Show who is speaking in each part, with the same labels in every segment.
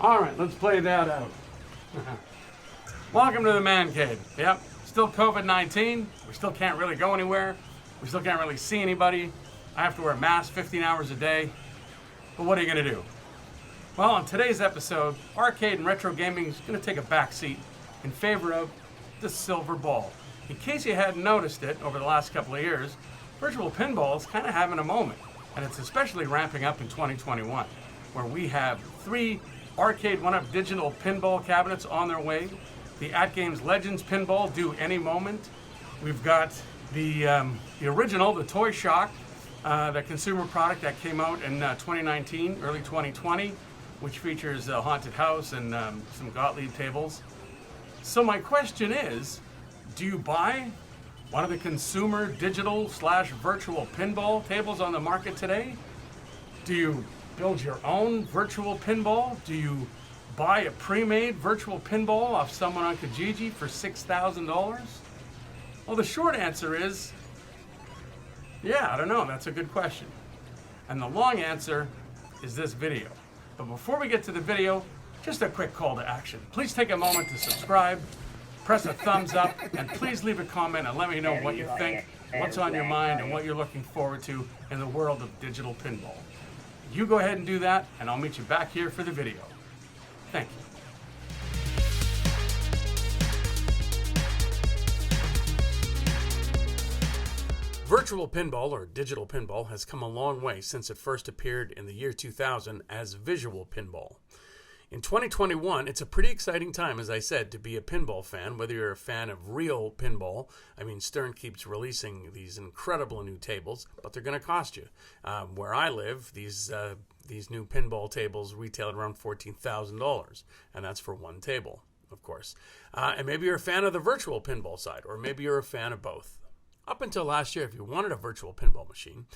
Speaker 1: All right, let's play that out. Welcome to the Man-Cade. Yep, still COVID-19. We still can't really go anywhere. We still can't really see anybody. I have to wear a mask 15 hours a day. But what are you going to do? Well, on today's episode, arcade and retro gaming is going to take a back seat in favor of the silver ball. In case you hadn't noticed it over the last couple of years, Virtual Pinball is kind of having a moment. And it's especially ramping up in 2021, where we have 3 arcade one-up digital pinball cabinets on their way. The AtGames Legends Pinball due any moment. We've got the original, the ToyShock, the consumer product that came out in 2019, early 2020, which features a haunted house and some Gottlieb tables. So my question is, do you buy one of the consumer digital / virtual pinball tables on the market today? Do you build your own virtual pinball? Do you buy a pre-made virtual pinball off someone on Kijiji for $6,000? Well, the short answer is, yeah, I don't know. That's a good question. And the long answer is this video. But before we get to the video, just a quick call to action. Please take a moment to subscribe, press a thumbs up, and please leave a comment and let me know what you think, what's on your mind, and what you're looking forward to in the world of digital pinball. You go ahead and do that, and I'll meet you back here for the video. Thank you. Virtual pinball, or digital pinball, has come a long way since it first appeared in the year 2000 as visual pinball. In 2021, it's a pretty exciting time, as I said, to be a pinball fan, whether you're a fan of real pinball. I mean, Stern keeps releasing these incredible new tables, but they're going to cost you. Where I live, these new pinball tables retail at around $14,000, and that's for one table, of course. And maybe you're a fan of the virtual pinball side, or maybe you're a fan of both. Up until last year, if you wanted a virtual pinball machine,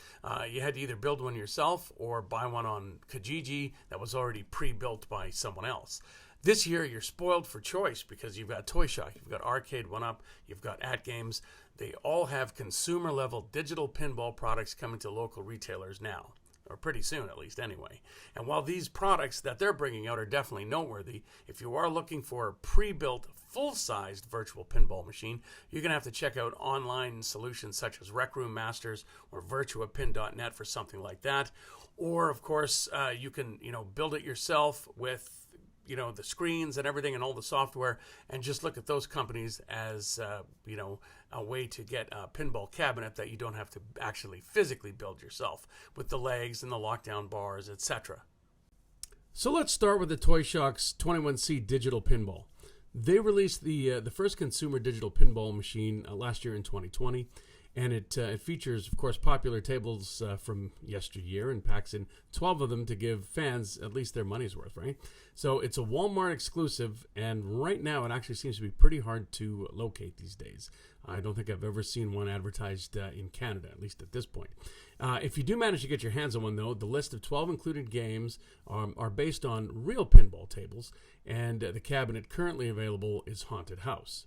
Speaker 1: you had to either build one yourself or buy one on Kijiji that was already pre-built by someone else. This year, you're spoiled for choice because you've got ToyShock, you've got Arcade 1-Up, you've got AtGames. They all have consumer-level digital pinball products coming to local retailers now, or pretty soon at least anyway. And while these products that they're bringing out are definitely noteworthy, if you are looking for a pre-built, full-sized virtual pinball machine, you're going to have to check out online solutions such as Rec Room Masters or virtuapin.net for something like that. Or, of course, you can build it yourself with the screens and everything and all the software, and just look at those companies as a way to get a pinball cabinet that you don't have to actually physically build yourself with the legs and the lockdown bars, etc. So let's start with the ToyShock's 21C digital pinball. They released the first consumer digital pinball machine last year in 2020, and it features, of course, popular tables from yesteryear and packs in 12 of them to give fans at least their money's worth, right? So it's a Walmart exclusive, and right now it actually seems to be pretty hard to locate these days. I don't think I've ever seen one advertised in Canada, at least at this point. If you do manage to get your hands on one, though, the list of 12 included games are based on real pinball tables, and the cabinet currently available is Haunted House.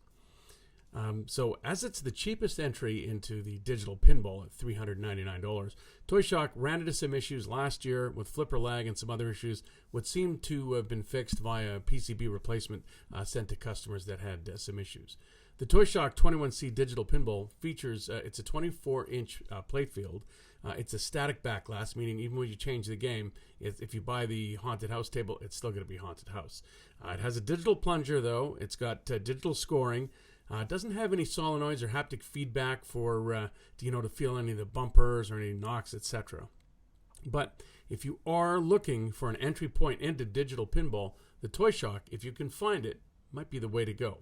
Speaker 1: So as it's the cheapest entry into the digital pinball at $399, ToyShock ran into some issues last year with flipper lag and some other issues, which seemed to have been fixed via PCB replacement sent to customers that had some issues. The ToyShock 21C digital pinball features, it's a 24-inch plate field. It's a static back glass, meaning even when you change the game, if you buy the Haunted House table, it's still going to be Haunted House. It has a digital plunger, though. It's got digital scoring. It doesn't have any solenoids or haptic feedback for to feel any of the bumpers or any knocks, etc. But if you are looking for an entry point into digital pinball, the ToyShock, if you can find it, might be the way to go.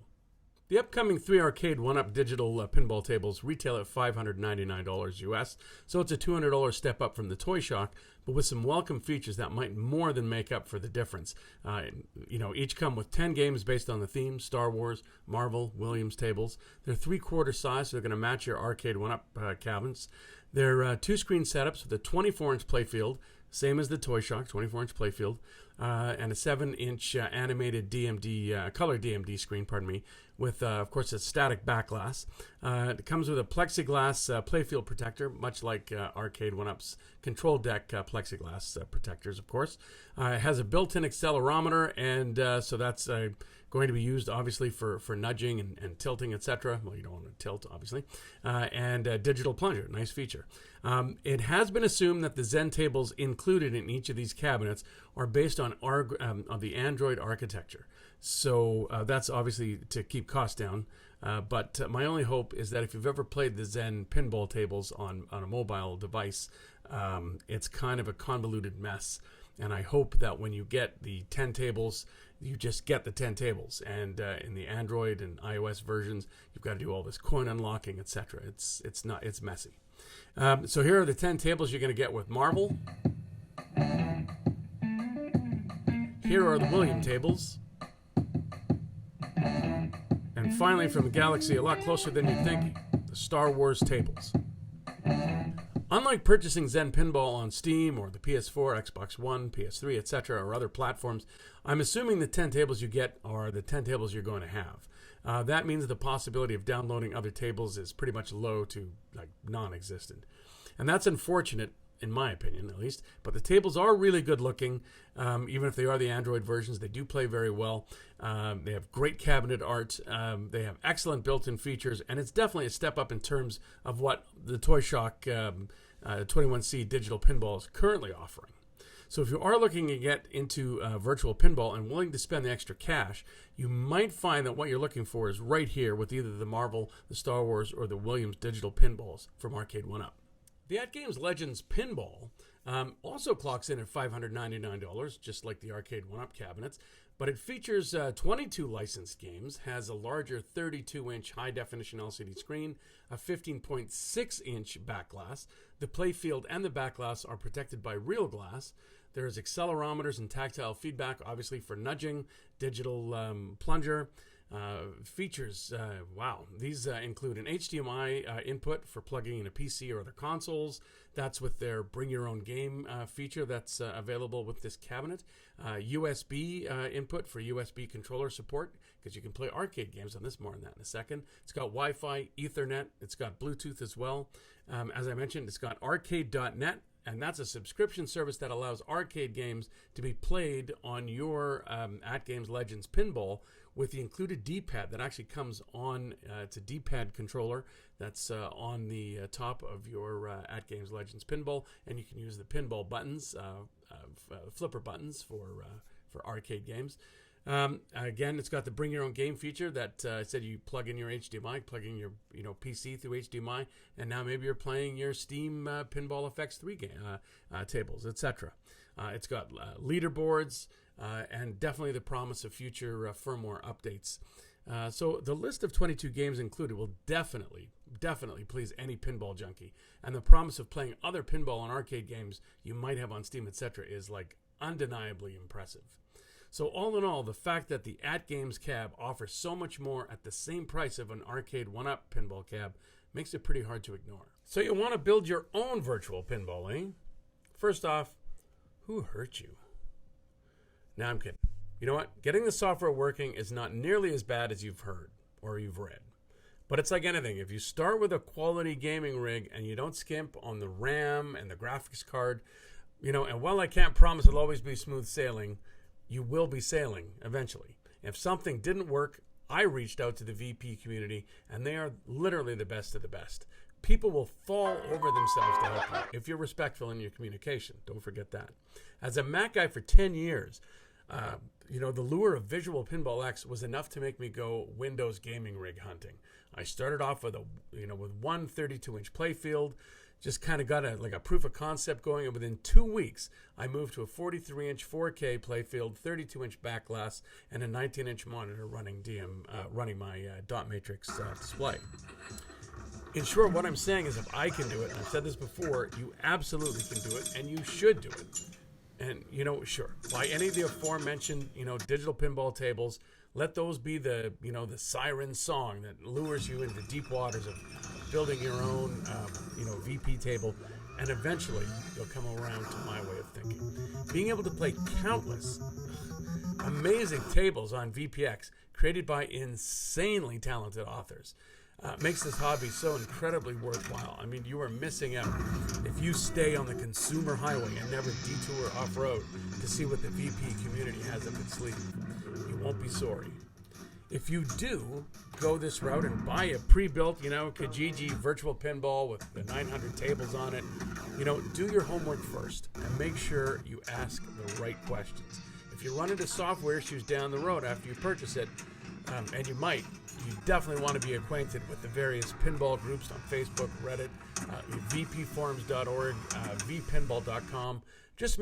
Speaker 1: The upcoming 3 arcade one-up digital pinball tables retail at $599 US, so it's a $200 step up from the ToyShock, but with some welcome features that might more than make up for the difference. Each come with 10 games based on the theme: Star Wars, Marvel, Williams tables. They're 3/4 size, so they're going to match your arcade one-up cabinets. They're 2-screen setups with a 24-inch playfield, same as the ToyShock 24-inch playfield, and a 7-inch animated DMD, color DMD screen, with, of course, a static back glass. It comes with a plexiglass playfield protector, much like Arcade 1-Up's control deck plexiglass protectors, of course. It has a built-in accelerometer, and so that's going to be used, obviously, for nudging and tilting, etc. Well, you don't want to tilt, obviously. And a digital plunger, nice feature. It has been assumed that the Zen tables included in each of these cabinets are based on the Android architecture. So that's obviously to keep costs down. But my only hope is that if you've ever played the Zen pinball tables on a mobile device, it's kind of a convoluted mess. And I hope that when you get the 10 tables, you just get the 10 tables. And in the Android and iOS versions, you've got to do all this coin unlocking, etc. It's messy. So here are the 10 tables you're going to get with Marvel. Here are the William tables. And finally, from a galaxy a lot closer than you'd think, the Star Wars tables. Unlike purchasing Zen Pinball on Steam or the PS4, Xbox One, PS3, etc., or other platforms, I'm assuming the 10 tables you get are the 10 tables you're going to have. That means the possibility of downloading other tables is pretty much low to non-existent. And that's unfortunate, in my opinion at least, but the tables are really good looking. Even if they are the Android versions, they do play very well. They have great cabinet art. They have excellent built-in features, and it's definitely a step up in terms of what the ToyShock 21C Digital Pinball is currently offering. So if you are looking to get into virtual pinball and willing to spend the extra cash, you might find that what you're looking for is right here with either the Marvel, the Star Wars, or the Williams Digital Pinballs from Arcade 1-Up. The AtGames Legends Pinball also clocks in at $599, just like the Arcade 1-Up cabinets, but it features 22 licensed games, has a larger 32-inch high-definition LCD screen, a 15.6-inch back glass. The playfield and the back glass are protected by real glass. There's accelerometers and tactile feedback, obviously for nudging, digital plunger. Features, wow. These include an HDMI input for plugging in a PC or other consoles. That's with their Bring Your Own Game feature that's available with this cabinet. USB input for USB controller support, because you can play arcade games on this. More on that in a second. It's got Wi-Fi, Ethernet. It's got Bluetooth as well. As I mentioned, it's got arcade.net. And that's a subscription service that allows arcade games to be played on your AtGames Legends Pinball with the included D-pad that actually comes on. It's a D-pad controller that's on the top of your AtGames Legends Pinball, and you can use the pinball buttons, flipper buttons for arcade games. Again, it's got the Bring Your Own Game feature that said you plug in your HDMI, plug in your PC through HDMI, and now maybe you're playing your Steam Pinball FX3 game, tables, etc. It's got leaderboards and definitely the promise of future firmware updates. So the list of 22 games included will definitely please any pinball junkie, and the promise of playing other pinball and arcade games you might have on Steam, etc. is undeniably impressive. So all in all, the fact that the AtGames cab offers so much more at the same price of an Arcade 1-Up pinball cab makes it pretty hard to ignore. So you want to build your own virtual pinball, eh? First off, who hurt you? Now I'm kidding. You know what? Getting the software working is not nearly as bad as you've heard or you've read. But it's like anything. If you start with a quality gaming rig and you don't skimp on the RAM and the graphics card, and while I can't promise it'll always be smooth sailing, you will be sailing eventually. If something didn't work, I reached out to the VP community, and they are literally the best of the best. People will fall over themselves to help you if you're respectful in your communication. Don't forget that. As a Mac guy for 10 years, the lure of Visual Pinball X was enough to make me go Windows gaming rig hunting. I started off with one 32-inch playfield, just kind of got a proof of concept going, and within 2 weeks, I moved to a 43-inch 4K playfield, 32-inch back glass, and a 19-inch monitor running my dot matrix display. In short, what I'm saying is if I can do it, and I've said this before, you absolutely can do it, and you should do it. And, sure, buy any of the aforementioned, digital pinball tables. Let those be the siren song that lures you into deep waters of building your own, VP table. and eventually you'll come around to my way of thinking. Being able to play countless amazing tables on VPX created by insanely talented authors makes this hobby so incredibly worthwhile. I mean, you are missing out if you stay on the consumer highway and never detour off-road to see what the VP community has up its sleeve. You won't be sorry. If you do go this route and buy a pre-built, Kijiji Virtual Pinball with the 900 tables on it, do your homework first and make sure you ask the right questions. If you run into software issues down the road after you purchase it, and you definitely want to be acquainted with the various pinball groups on Facebook, Reddit, vpforums.org, vpinball.com. Just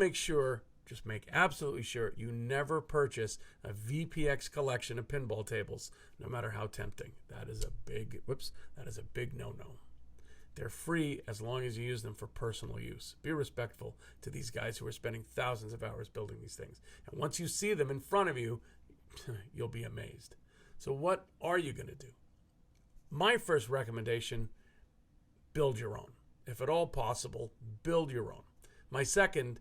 Speaker 1: make absolutely sure you never purchase a VPX collection of pinball tables, no matter how tempting. That is a big no-no. They're free as long as you use them for personal use. Be respectful to these guys who are spending thousands of hours building these things. And once you see them in front of you, you'll be amazed. So what are you going to do? My first recommendation, build your own. If at all possible, build your own. My second,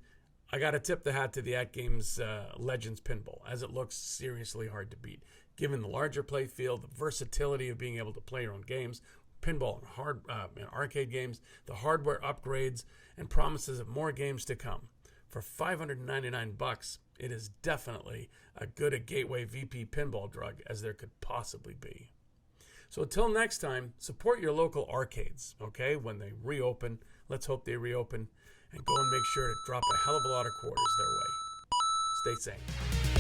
Speaker 1: I got to tip the hat to the AtGames Legends Pinball, as it looks seriously hard to beat. Given the larger play field, the versatility of being able to play your own games, pinball and arcade games, the hardware upgrades, and promises of more games to come. For $599, it is definitely as good a gateway VP pinball drug as there could possibly be. So until next time, support your local arcades, okay? When they reopen, let's hope they reopen, and go and make sure to drop a hell of a lot of quarters their way. Stay sane.